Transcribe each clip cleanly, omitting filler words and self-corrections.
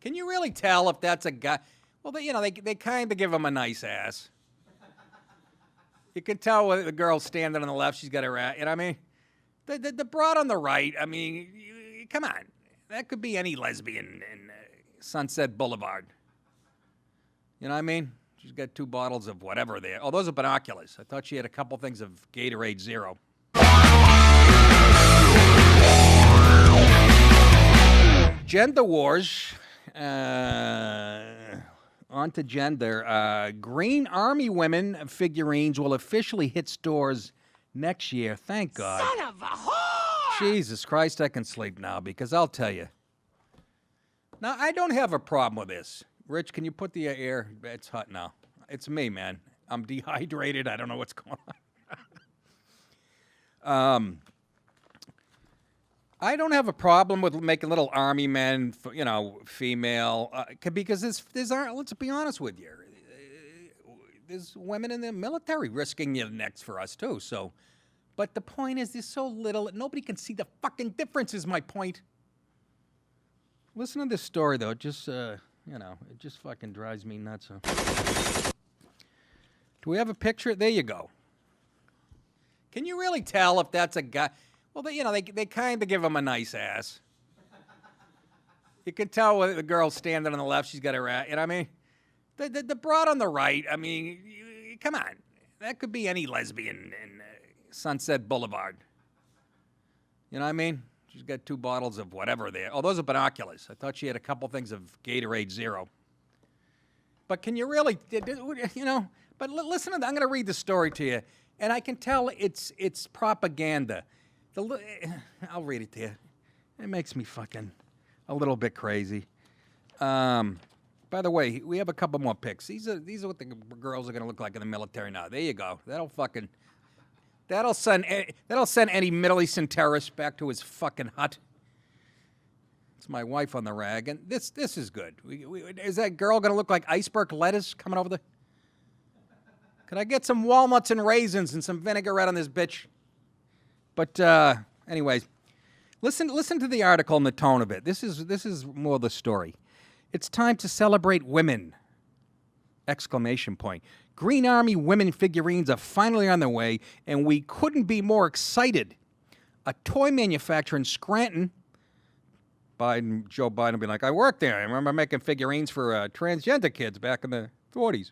Can you really tell if that's a guy? Well, they kind of give him a nice ass. You can tell when the girl standing on the left, she's got her ass. You know what I mean? The broad on the right, I mean, come on. That could be any lesbian in Sunset Boulevard. You know what I mean? She's got 2 bottles of whatever there. Oh, those are binoculars. I thought she had a couple things of Gatorade Zero. Gender wars. On to gender. Green Army women figurines will officially hit stores next year. Thank God. Son of a whore! Jesus Christ, I can sleep now because I'll tell you. Now, I don't have a problem with this. Rich, can you put the air? It's hot now. It's me, man. I'm dehydrated. I don't know what's going on. I don't have a problem with making little army men, female, because let's be honest with you, there's women in the military risking their necks for us too. So, but the point is, there's so little, nobody can see the fucking difference. Is my point. Listen to this story though. It just, it just fucking drives me nuts. Do we have a picture? There you go. Can you really tell if that's a guy? Well, they kind of give him a nice ass. You can tell when the girl standing on the left, she's got her ass. You know what I mean? The broad on the right, I mean, come on. That could be any lesbian in Sunset Boulevard. You know what I mean? She's got 2 bottles of whatever there. Oh, those are binoculars. I thought she had a couple things of Gatorade Zero. But can you really, but listen, I'm going to read the story to you. And I can tell it's propaganda. I'll read it to you. It makes me fucking a little bit crazy. By the way, we have a couple more pics. These are what the girls are going to look like in the military now. There you go. That'll send any Middle Eastern terrorist back to his fucking hut. It's my wife on the rag, and this is good. Is that girl going to look like iceberg lettuce coming over the? Could I get some walnuts and raisins and some vinaigrette on this bitch? But anyways, listen to the article and the tone of it. This is more the story. It's time to celebrate women! Exclamation point. Green Army women figurines are finally on their way, and we couldn't be more excited. A toy manufacturer in Scranton, Joe Biden will be like, I worked there. I remember making figurines for transgender kids back in the 40s.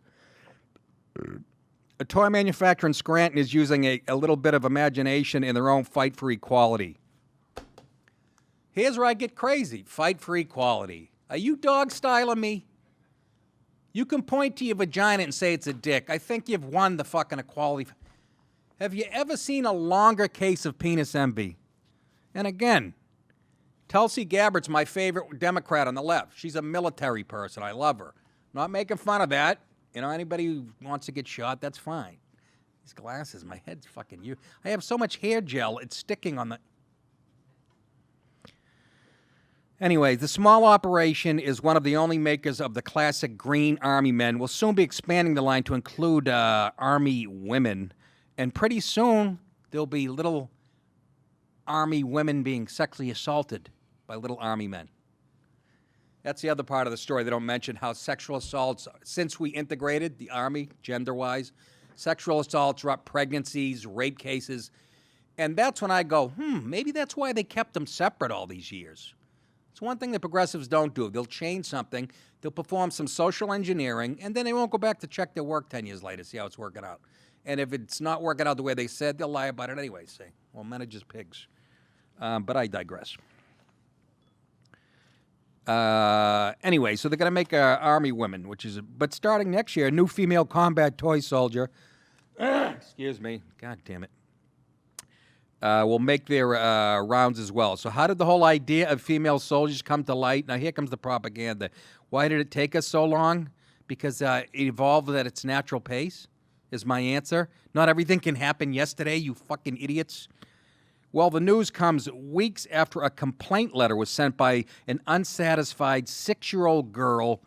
A toy manufacturer in Scranton is using a little bit of imagination in their own fight for equality. Here's where I get crazy. Fight for equality. Are you dog-styling me? You can point to your vagina and say it's a dick. I think you've won the fucking equality. Have you ever seen a longer case of penis envy? And again, Tulsi Gabbard's my favorite Democrat on the left. She's a military person. I love her. Not making fun of that. Anybody who wants to get shot, that's fine. These glasses, my head's fucking you. I have so much hair gel, it's sticking on the... Anyway, the small operation is one of the only makers of the classic Green Army men. We'll soon be expanding the line to include Army women. And pretty soon, there'll be little Army women being sexually assaulted by little Army men. That's the other part of the story. They don't mention how sexual assaults, since we integrated the Army, gender-wise, sexual assaults, pregnancies, rape cases. And that's when I go, maybe that's why they kept them separate all these years. It's one thing that progressives don't do. They'll change something, they'll perform some social engineering, and then they won't go back to check their work 10 years later, see how it's working out. And if it's not working out the way they said, they'll lie about it anyway, say, well, men are just pigs. But I digress. Anyway, so they're going to make Army women, but starting next year, a new female combat toy soldier, excuse me, God damn it, will make their rounds as well. So how did the whole idea of female soldiers come to light? Now here comes the propaganda. Why did it take us so long? Because it evolved at its natural pace, is my answer. Not everything can happen yesterday, you fucking idiots. Well, the news comes weeks after a complaint letter was sent by an unsatisfied 6-year-old girl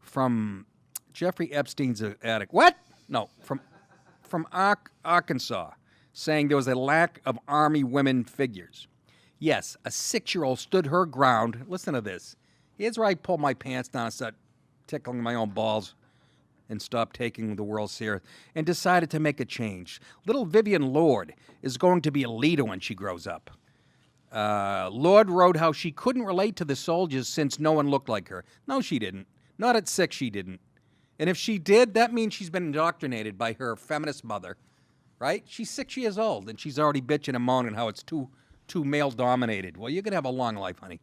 from Jeffrey Epstein's attic. What? No, from Arkansas, saying there was a lack of Army women figures. Yes, a 6-year-old stood her ground, listen to this, Here's where I pull my pants down and start tickling my own balls and stop taking the world serious, and decided to make a change. Little Vivian Lord is going to be a leader when she grows up. Lord wrote how she couldn't relate to the soldiers since no one looked like her. No, she didn't. Not at 6, she didn't. And if she did, that means she's been indoctrinated by her feminist mother, right? She's 6 years old, and she's already bitching and moaning how it's too male-dominated. Well, you're going to have a long life, honey.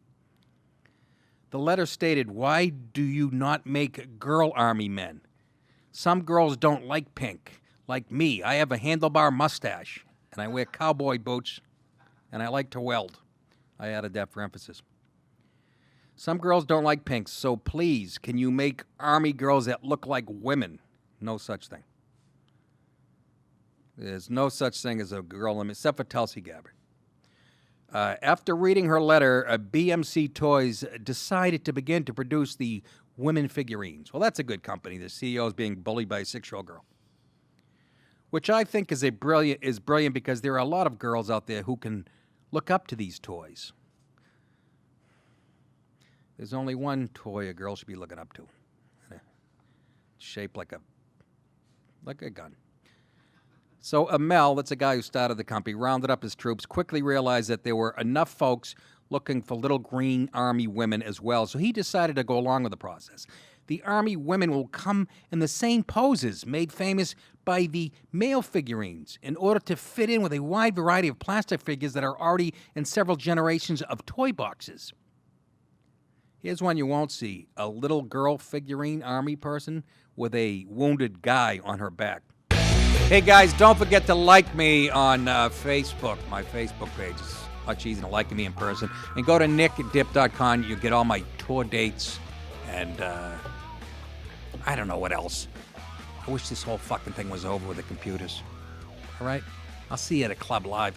The letter stated, "Why do you not make girl army men? Some girls don't like pink. Like me, I have a handlebar mustache, and I wear cowboy boots, and I like to weld." I added that for emphasis. "Some girls don't like pink, so please, can you make army girls that look like women?" No such thing. There's no such thing as a girl, except for Tulsi Gabbard. After reading her letter, BMC Toys decided to begin to produce the women figurines. Well, that's a good company. The CEO is being bullied by a 6-year-old girl, which I think is brilliant because there are a lot of girls out there who can look up to these toys. There's only one toy a girl should be looking up to, shaped like a gun. So Amel, that's a guy who started the company, rounded up his troops, quickly realized that there were enough folks looking for little green army women as well, so he decided to go along with the process. The army women will come in the same poses made famous by the male figurines in order to fit in with a wide variety of plastic figures that are already in several generations of toy boxes. Here's one you won't see, a little girl figurine army person with a wounded guy on her back. Hey guys, don't forget to like me on Facebook. My Facebook page is much easier than liking me in person. And go to nickdip.com. You'll get all my tour dates and I don't know what else. I wish this whole fucking thing was over with the computers. All right? I'll see you at a club live.